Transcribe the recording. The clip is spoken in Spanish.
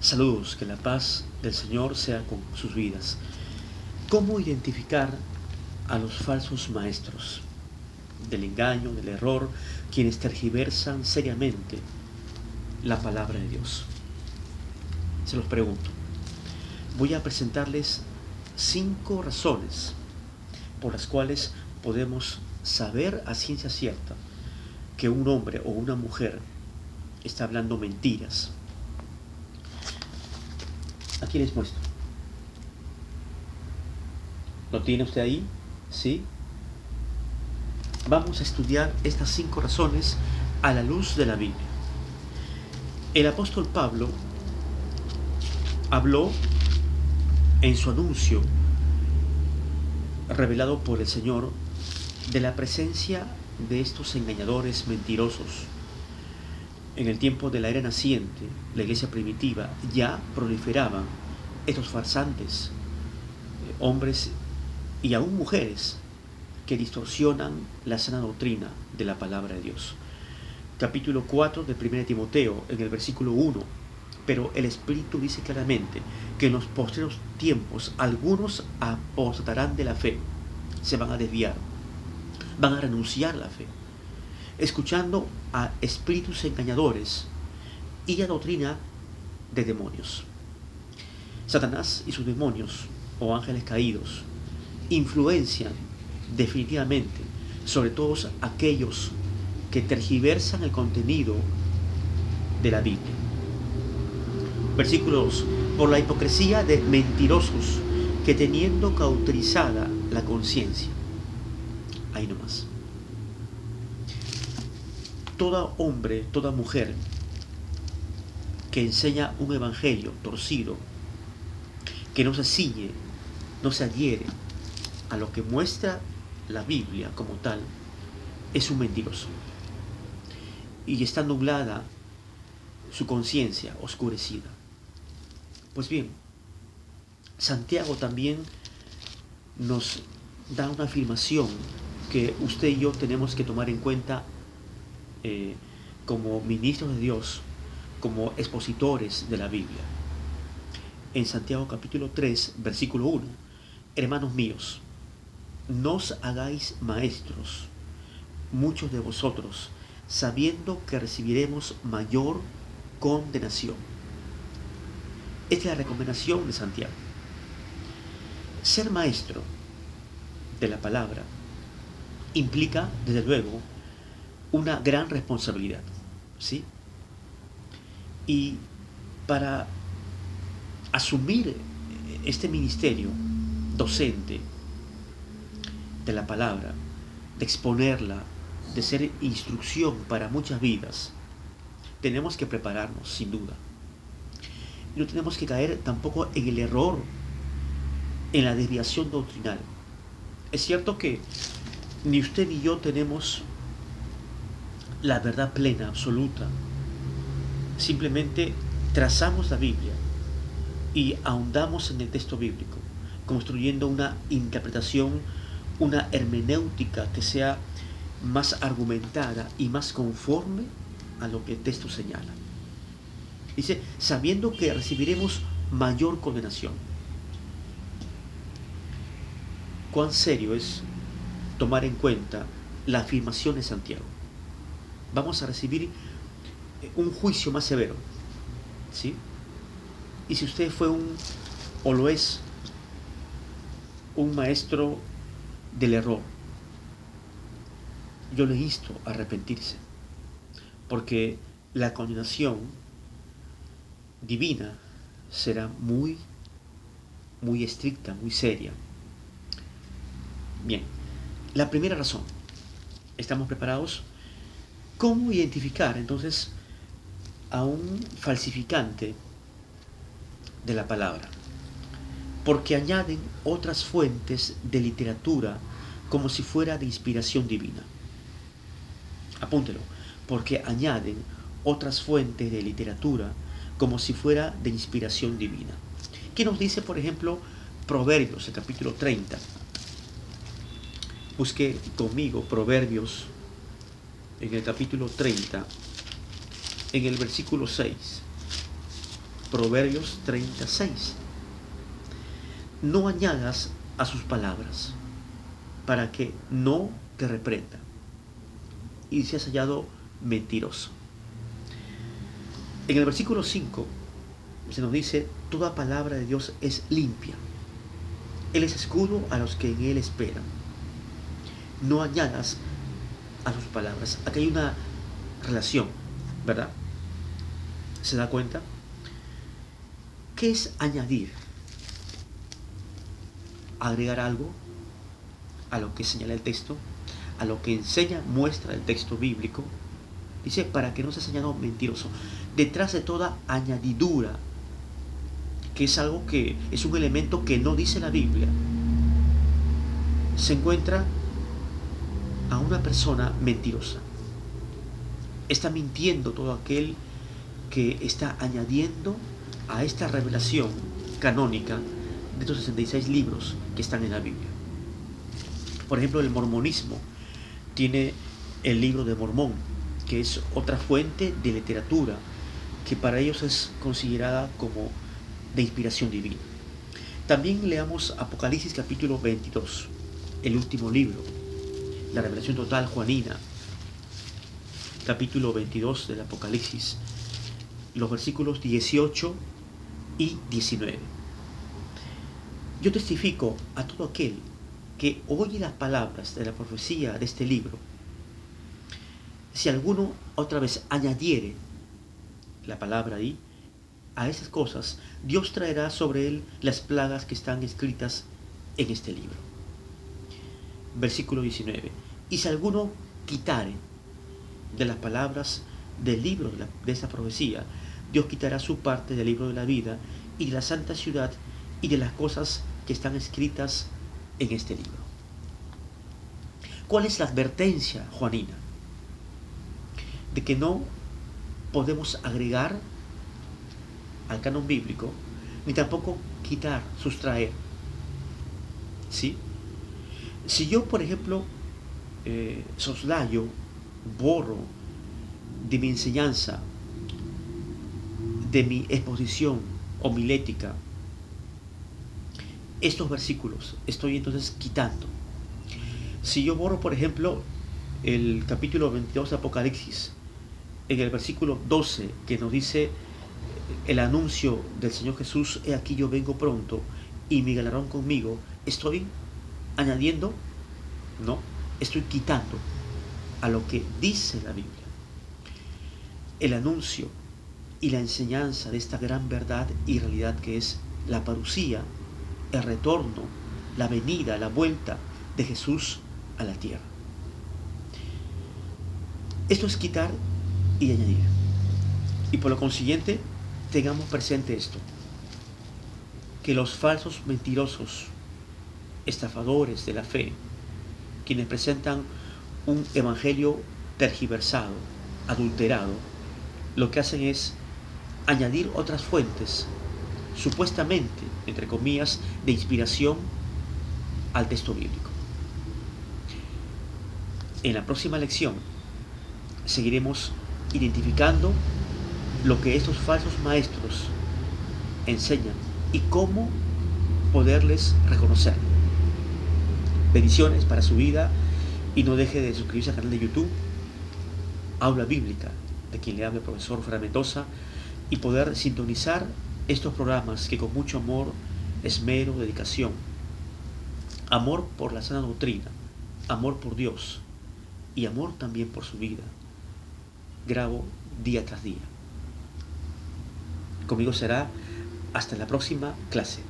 Saludos, que la paz del Señor sea con sus vidas. ¿Cómo identificar a los falsos maestros del engaño, del error, quienes tergiversan seriamente la palabra de Dios? Se los pregunto. Voy a presentarles 5 razones por las cuales podemos saber a ciencia cierta que un hombre o una mujer está hablando mentiras. Aquí les muestro. ¿Lo tiene usted ahí? ¿Sí? Vamos a estudiar estas 5 razones a la luz de la Biblia. El apóstol Pablo habló en su anuncio revelado por el Señor de la presencia de estos engañadores mentirosos. En el tiempo de la era naciente, la iglesia primitiva, ya proliferaban estos farsantes, hombres y aún mujeres que distorsionan la sana doctrina de la palabra de Dios. Capítulo 4 de 1 Timoteo, en el versículo 1. Pero el Espíritu dice claramente que en los postreros tiempos algunos apostatarán de la fe, se van a desviar, van a renunciar a la fe, escuchando a espíritus engañadores y a doctrina de demonios. Satanás y sus demonios, o ángeles caídos, influencian definitivamente sobre todos aquellos que tergiversan el contenido de la Biblia. Versículo 2. Por la hipocresía de mentirosos que teniendo cauterizada la conciencia. Ahí nomás. Todo hombre, toda mujer que enseña un evangelio torcido, que no se ciñe, no se adhiere a lo que muestra la Biblia como tal, es un mentiroso. Y está nublada su conciencia, oscurecida. Pues bien, Santiago también nos da una afirmación que usted y yo tenemos que tomar en cuenta como ministros de Dios, como expositores de la Biblia. En Santiago capítulo 3, versículo 1, hermanos míos, no os hagáis maestros, muchos de vosotros, sabiendo que recibiremos mayor condenación. Esta es la recomendación de Santiago. Ser maestro de la palabra implica, desde luego, una gran responsabilidad, ¿sí? Y para asumir este ministerio docente de la palabra, de exponerla, de ser instrucción para muchas vidas, tenemos que prepararnos, sin duda. Y no tenemos que caer tampoco en el error, en la desviación doctrinal. Es cierto que ni usted ni yo tenemos la verdad plena, absoluta. Simplemente trazamos la Biblia y ahondamos en el texto bíblico, construyendo una interpretación, una hermenéutica que sea más argumentada y más conforme a lo que el texto señala. Dice, sabiendo que recibiremos mayor condenación. ¿Cuán serio es tomar en cuenta la afirmación de Santiago? Vamos a recibir un juicio más severo, ¿sí? Y si usted fue o lo es, un maestro del error, yo le insto a arrepentirse, porque la condenación divina será muy, muy estricta, muy seria. Bien, la primera razón, ¿estamos preparados? ¿Cómo identificar entonces a un falsificante de la palabra? Porque añaden otras fuentes de literatura como si fuera de inspiración divina. Apúntelo, porque añaden otras fuentes de literatura como si fuera de inspiración divina. ¿Qué nos dice, por ejemplo, Proverbios, el capítulo 30? Busque conmigo Proverbios en el capítulo 30, en el versículo 6. Proverbios 36. No añadas a sus palabras, para que no te reprenda y seas hallado mentiroso. En el versículo 5 se nos dice: toda palabra de Dios es limpia. Él es escudo a los que en Él esperan. No añadas a sus palabras. Aquí hay una relación, ¿verdad? ¿Se da cuenta? ¿Qué es añadir? Agregar algo a lo que señala el texto, a lo que enseña, muestra el texto bíblico. Dice, para que no seas hallado mentiroso. Detrás de toda añadidura, que es algo que es un elemento que no dice la Biblia, se encuentra a una persona mentirosa. Está mintiendo todo aquel que está añadiendo a esta revelación canónica de estos 66 libros que están en la Biblia. Por ejemplo, el mormonismo tiene el libro de Mormón, que es otra fuente de literatura que para ellos es considerada como de inspiración divina. También leamos Apocalipsis capítulo 22, el último libro, la revelación total juanina, capítulo 22 del Apocalipsis, los versículos 18 y 19. Yo testifico a todo aquel que oye las palabras de la profecía de este libro. Si alguno otra vez añadiere la palabra ahí a esas cosas, Dios traerá sobre él las plagas que están escritas en este libro. Versículo 19. Y si alguno quitare de las palabras del libro de esta profecía, Dios quitará su parte del libro de la vida y de la santa ciudad y de las cosas que están escritas en este libro. ¿Cuál es la advertencia juanina? De que no podemos agregar al canon bíblico, ni tampoco quitar, sustraer. ¿Sí? Si yo, por ejemplo, soslayo, borro de mi enseñanza, de mi exposición homilética, estos versículos, estoy entonces quitando. Si yo borro, por ejemplo, el capítulo 22 de Apocalipsis, en el versículo 12, que nos dice el anuncio del Señor Jesús: he aquí yo vengo pronto y mi galardón conmigo, ¿estoy añadiendo? No, estoy quitando a lo que dice la Biblia. El anuncio y la enseñanza de esta gran verdad y realidad que es la parucía, el retorno, la venida, la vuelta de Jesús a la tierra. Esto es quitar y añadir. Y por lo consiguiente, tengamos presente esto: que los falsos mentirosos, estafadores de la fe, quienes presentan un evangelio tergiversado, adulterado, lo que hacen es añadir otras fuentes, supuestamente, entre comillas, de inspiración al texto bíblico. En la próxima lección seguiremos identificando lo que estos falsos maestros enseñan y cómo poderles reconocer. Bendiciones para su vida, y no deje de suscribirse al canal de YouTube Aula Bíblica, de quien le habla el profesor Fran Mendoza, y poder sintonizar estos programas que con mucho amor, esmero, dedicación, amor por la sana doctrina, amor por Dios y amor también por su vida, grabo día tras día. Conmigo será hasta la próxima clase.